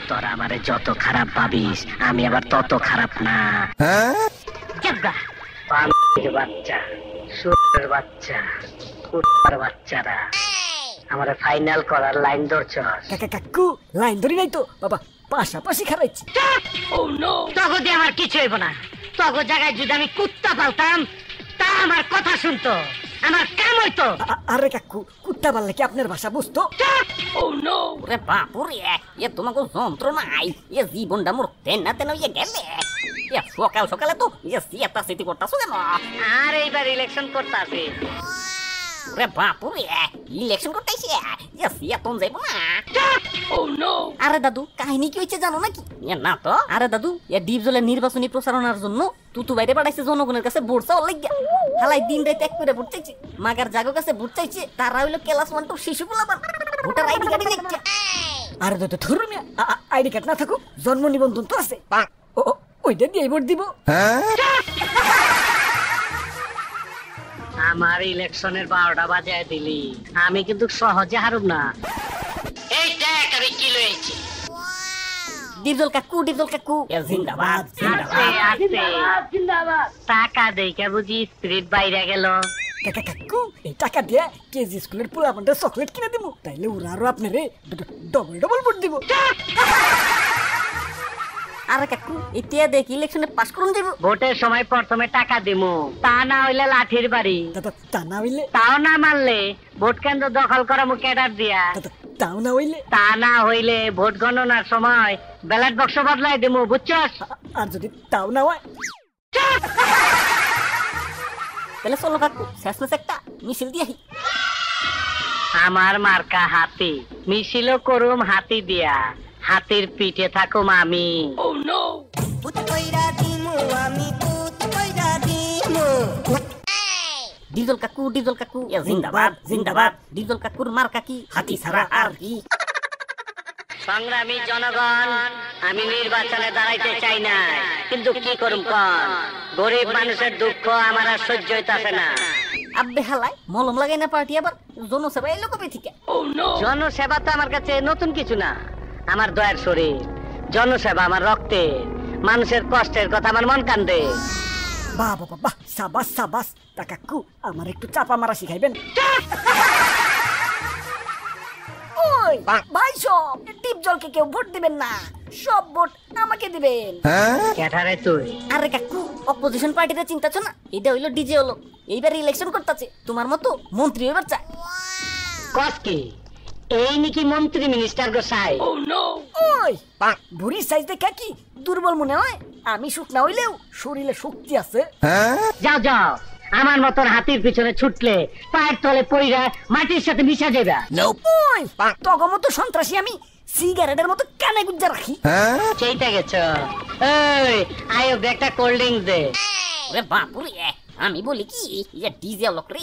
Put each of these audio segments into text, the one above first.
তোরা আমারে যত খারাপ ভাবিস আমি আবার তত খারাপ না। বাচ্চা, সুরের বাচ্চা, কুত্তার বাচ্চারা আমারে ফাইনাল করার লাইন ধরছস। কাকু লাইন ধরি নাই তো বাবা, পাশাপাশি খারাইছি। তগো দিয়ে আমার কিছু হইব না। তগো জায়গায় যদি আমি কুত্তা পালতাম তা আমার কথা শুনতো, আমার কাম হইতো। আরে কাকু কুত্তা পাললে কি আপনার ভাষা বুঝতো? ওরে বাপুরে, এ তোমাকে যন্ত্রণাই, এ জীবনটা মোর তেনা তেনা ইয়ে গেলে। সকাল সকালে তো সিয়াতা সিটি করতাছো কেন? আর এইবার ইলেকশন করতাছে। ওরে বাপুরে, ইলেকশন করতেছে, সিয়াতন যাইব না। আরে দাদু কাহিনী কি হয়েছে জানো নাকি? না তো। আরে দাদু ডিপজলের নির্বাচনী প্রচারণার জন্য তুতু বাইরে পাঠাইছে জনগণের কাছে ভোট চাওয়ার লাগিয়া। হালাই দিন রাত এক করে ভোট চাইছে, মাগার জাগো কাছে ভোট চাইছে। তারা হইলো ক্লাস 1 টু শিশু পোলাপান, ভোটার আইডি কার্ড দেখছে। আরে দাদু ধরুন, আইডি কার্ড না থাকুক জন্ম নিবন্ধন তো আছে, ওইটা দিয়ে ভোট দিব। আমার ইলেকশনের 12টা বাজায় দিলি, আমি কিন্তু সহজে হারুম না। এই দেখ আমি কি লইছি। ডিপজল কাকু, ডিপজল কাকু জিন্দাবাদ, জিন্দাবাদ, জিন্দাবাদ। টাকা দেইকা বুঝি স্পিরিট বাইরে গেল। কাকু এই টাকা দিয়ে কেজি স্কুলের পোলাপানটা চকলেট কিনে দিব, তাইলে ওরা আরো আপনারে ডবল ডবল ভোট দিব। আরে কাকু এতিয়া দেখি ইলেকশনে পাস করুন যাব। ভোটের সময় প্রথমে টাকা দিমু, তা না হইলে লাঠির বাড়ি। তা না হইলে? তাও না মানলে ভোট কেন্দ্র দখল করামু ক্যাডার দিয়া। তাও না হইলে? তা না হইলে ভোট গণনার সময় ব্যালট বাক্স বদলাই দিমু, বুঝছস? আর যদি তাও না হয় তাহলে চলো কাকু শেষমেশ একটা মিছিল দিয়ে। আমার মার্কা হাতি, মিছিলও করুম হাতি দিয়া, হাতির পিঠে থাকুম আমি। ডিপজল কাকু, ডিপজল কাকু জিন্দাবাদ, জিন্দাবাদ। ডিপজল কাকুর মার্কা কি? হাতি ছাড়া আর কি? সংগ্রামী জনগণ, আমি নির্বাচনে দাঁড়াইতে চাই না, কিন্তু কি করুম কন, গরিব মানুষের দুঃখ আমার আর সহ্য হইতাছে না। আব্বে হালাই মলম লাগাই না পার্টি আবার জনসেবা এলো কবে থেকে? জনসেবা তো আমার কাছে নতুন কিছু না, আমার দয়ার শরীর। জনসেবা আমার রক্তে, মানুষের কষ্টের কথা আমার মন কান্দে। বাহ বাবা বাহ, সাবাস সাবাস। তা কাকু আমার একটু চাপা মারা শিখাইবেন? ওই ভাই সব ডিপজলকে কেউ ভোট দিবেন না, সব ভোট আমাকে দিবেন। ক্যাঠারে তুই? আরে কাকু অপোজিশন পার্টিতে চিন্তাছ না, এটা হইলো ডিজে হলো, এইবার ইলেকশন করতেছে, তোমার মতো মন্ত্রী হইবার চায়। কস কি এই নাকি মন্ত্রী মিনিস্টার গো সাই? ওই বুড়ি সাইজ দেখা কি দুর্বল মনে হয়? আমি শুকনা হইলেও শরীরে শক্তি আছে। যাও যাও, আমার মতন হাতির পিছনে ছুটলে পায়ের তলে পইরা মাটির সাথে মিশা যাবে। ওই তগো মতো সন্ত্রাসী আমি সিগারেটের মতো কানে গুজ্জা রাখি। সেইটা গেছ। এই আয়ো একটা কোল্ড ড্রিঙ্কস দে। ওরে বাপুরে, আমি বলি কি ডিজে লোক রে,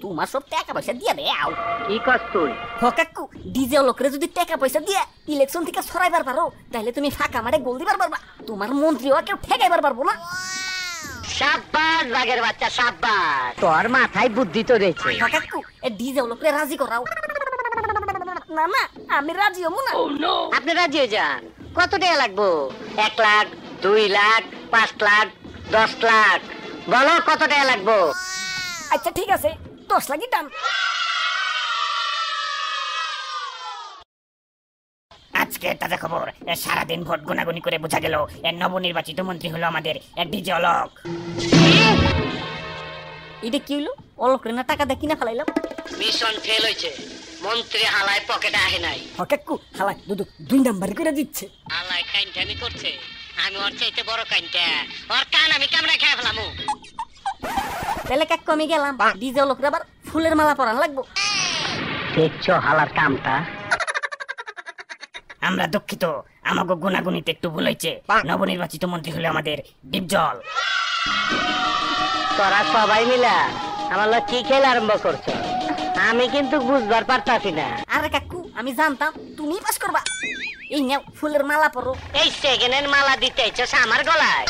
তোমার সব টাকা পয়সা দিয়ে রে। কি কস তুই? কাকু ডিজে লোকরে যদি টাকা পয়সা দিয়ে ইলেকশন থেকে সরাইবার পারো, তাহলে তুমি ফাঁকা মারে গোল দিবার পারবা, তোমার মন্ত্রী হওয়া কেউ ঠেকাইবার পারবো না। সাব্বাস বাঘের বাচ্চা, সাব্বাস, তোর মাথায় বুদ্ধি তো রয়েছে। কাকু ডিজে লোকরে রাজি করাও। না না আমি রাজি হবো না। আপনি রাজি হয়ে যান। কত টাকা লাগবো? 1 লাখ, 2 লাখ, 5 লাখ, 10 লাখ, বলো কত টাকা লাগবো? আচ্ছা ঠিক আছে, 10 লাখই দাম। আজকে তাজা খবর, সারাদিন ভোট গুনাগুনি করে বোঝা গেল নবনির্বাচিত মন্ত্রী হলো আমাদের ডিজে অলোক। এটা কি হইলো? অলোক রে না টাকা দিয়ে কিনা ফেলাইলাম। মিশন ফেল হয়েছে, মন্ত্রী হালাই পকেটে আহে নাই। কাকু হালাই দুদু 2 নাম্বারই করে দিচ্ছে। হালাই কাইনটানি করছে, আমি ওর চাইতে বড় কাইনটা, ওর কান আমি কামড়া খেয়ে ফেলামু। তাহলে কাকু আমি গেলাম, ডিজে অলোক রে আবার ফুলের মালা পরান লাগবো। দেখছো হালার কামটা? আমরা দুঃখিত, আমাকে গুনাগুনিতে একটু ভুল হয়েছে, নবনির্বাচিত মন্ত্রী হলো আমাদের ডিপজল। তোরা সবাই মিলা আমার কি খেলা আরম্ভ করছো, আমি কিন্তু বুঝবার পারতাছি না। আরে কাকু আমি জানতাম তুমি পাস করবা, এই নাও ফুলের মালা পরো। এই সেকেন্ডের মালা দিতে চাইছো আমার গলায়?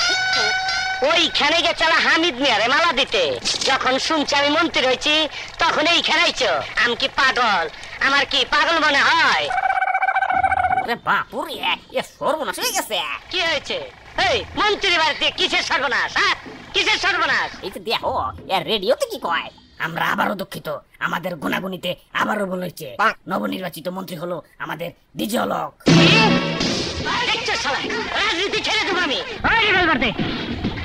ওইখানে গেছালা হামিদ মিয়ারে মালা দিতে, যখন শুনছি আমি মন্ত্রী হয়েছি তখন এইখানে আইছো। আমি কি পাগল? আমার কি পাগল মনে হয়? আরে বাপুরে এ সর্বনাশ হয়ে গেছে। কি হয়েছে? এই মন্ত্রী বাড়িতে কিসের সর্বনাশ? হ্যাঁ, কিসের সর্বনাশ? এই যে দেখো এর রেডিওতে কি কয়, আমরা আবারও দুঃখিত, আমাদের গুণাগুণিতে আবারও ভুল হয়েছে, নবনির্বাচিত মন্ত্রী হলো আমাদের দ্বিতীয় লোক। দেখছো সবাই, রাজনীতি ছেড়ে দেবো আমি।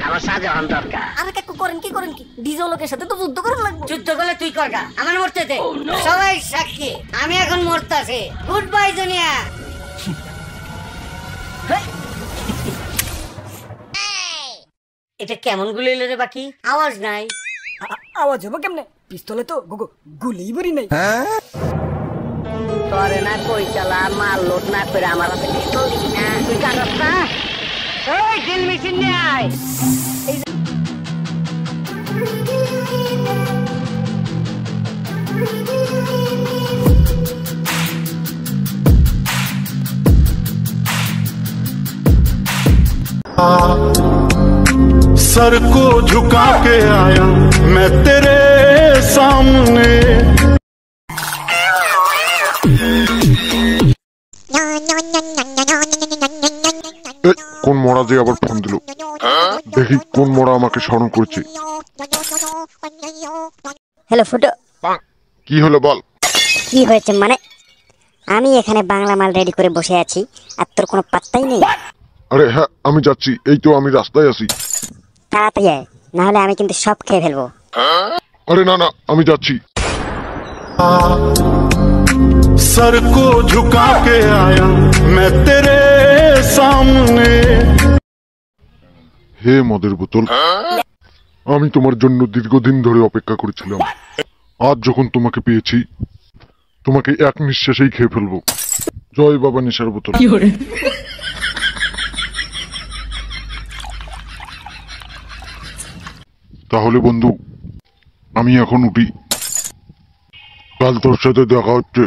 আমার শাহজাহান দরকার। আরে কাকু করেন কি দ্বিতীয় লোকের সাথে তো যুদ্ধ করা লাগবে। যুদ্ধ করলে তুই করগা, আমার মরতে দে। সবাই সাক্ষী, আমি এখন মরতাছি। গুড বাই দুনিয়া। এটা কেমন গুলি এলো রে বাকি? আওয়াজ নাই। আওয়াজ হবো কেমনে? পিস্তলে তো গুলি বরি নাই। তোরে না কই চালা মাল লোড না করে আমার হাতে পিস্তল দিবি না? তুই জানাস না? ওই ড্রিল মেশিন নিয়ে আয়। सर को झुका के आया मैं तेरे सामने। কোন মরা যে আবার ফোন দিল, দেখি কোন মরা আমাকে স্মরণ করছে। হ্যালো ফুটো, কি হলো বল। কি হয়েছে মানে? আমি এখানে বাংলা মাল রেডি করে বসে আছি আর তোর কোনো পাত্তাই নেই। আরে হ্যাঁ আমি যাচ্ছি, এই তো আমি রাস্তায় আছি। তাড়াতাড়ি আয়, না হলে আমি কিন্তু সব খেয়ে ফেলবো। আরে না না আমি যাচ্ছি। सर को झुका के आया मैं तेरे सामने। হে মদের বোতল, আমি তোমার জন্য দীর্ঘদিন ধরে অপেক্ষা করেছিলাম। আজ যখন তোমাকে পেয়েছি, তোমাকে এক নিঃশ্বাসেই খেয়ে ফেলবো। জয় বাবা নেশার বোতল। তাহলে বন্ধু আমি এখন উঠি, কাল তোর সাথে দেখা হচ্ছে।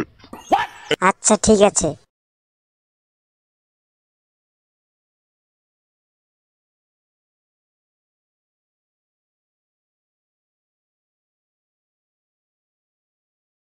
আচ্ছা ঠিক আছে।